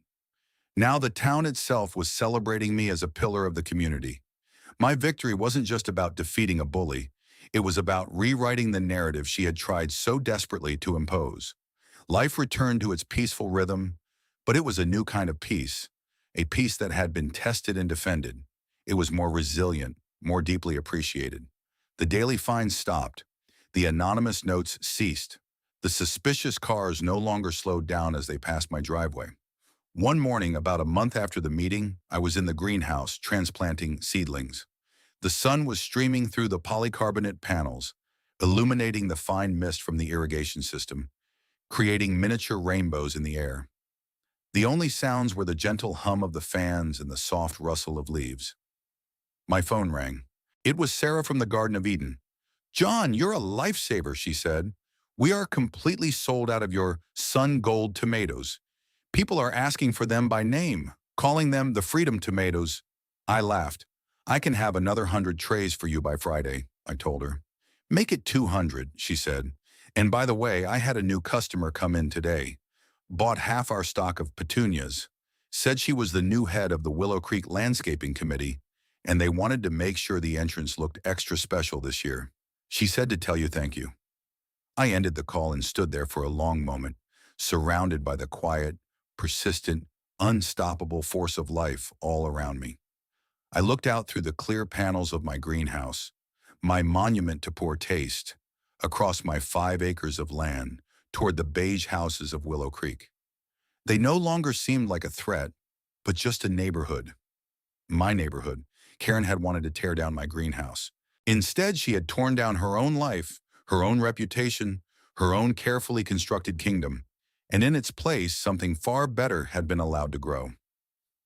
Speaker 1: Now the town itself was celebrating me as a pillar of the community. My victory wasn't just about defeating a bully. It was about rewriting the narrative she had tried so desperately to impose. Life returned to its peaceful rhythm, but it was a new kind of peace, a peace that had been tested and defended. It was more resilient, more deeply appreciated. The daily fines stopped. The anonymous notes ceased. The suspicious cars no longer slowed down as they passed my driveway. One morning, about a month after the meeting, I was in the greenhouse transplanting seedlings. The sun was streaming through the polycarbonate panels, illuminating the fine mist from the irrigation system, creating miniature rainbows in the air. The only sounds were the gentle hum of the fans and the soft rustle of leaves. My phone rang. It was Sarah from the Garden of Eden. "John, you're a lifesaver," she said. "We are completely sold out of your sun gold tomatoes. People are asking for them by name, calling them the Freedom Tomatoes." I laughed. "I can have another 100 trays for you by Friday," I told her. "Make it 200, she said. "And by the way, I had a new customer come in today. Bought half our stock of petunias. Said she was the new head of the Willow Creek Landscaping Committee, and they wanted to make sure the entrance looked extra special this year. She said to tell you thank you." I ended the call and stood there for a long moment, surrounded by the quiet, persistent, unstoppable force of life all around me. I looked out through the clear panels of my greenhouse, my monument to poor taste, across my 5 acres of land, toward the beige houses of Willow Creek. They no longer seemed like a threat, but just a neighborhood. My neighborhood. Karen had wanted to tear down my greenhouse. Instead, she had torn down her own life, her own reputation, her own carefully constructed kingdom, and in its place, something far better had been allowed to grow.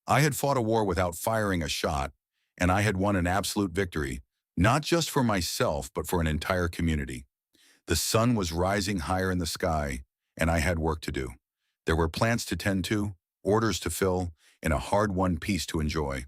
Speaker 1: I had fought a war without firing a shot, and I had won an absolute victory, not just for myself, but for an entire community. The sun was rising higher in the sky, and I had work to do. There were plants to tend to, orders to fill, and a hard-won peace to enjoy.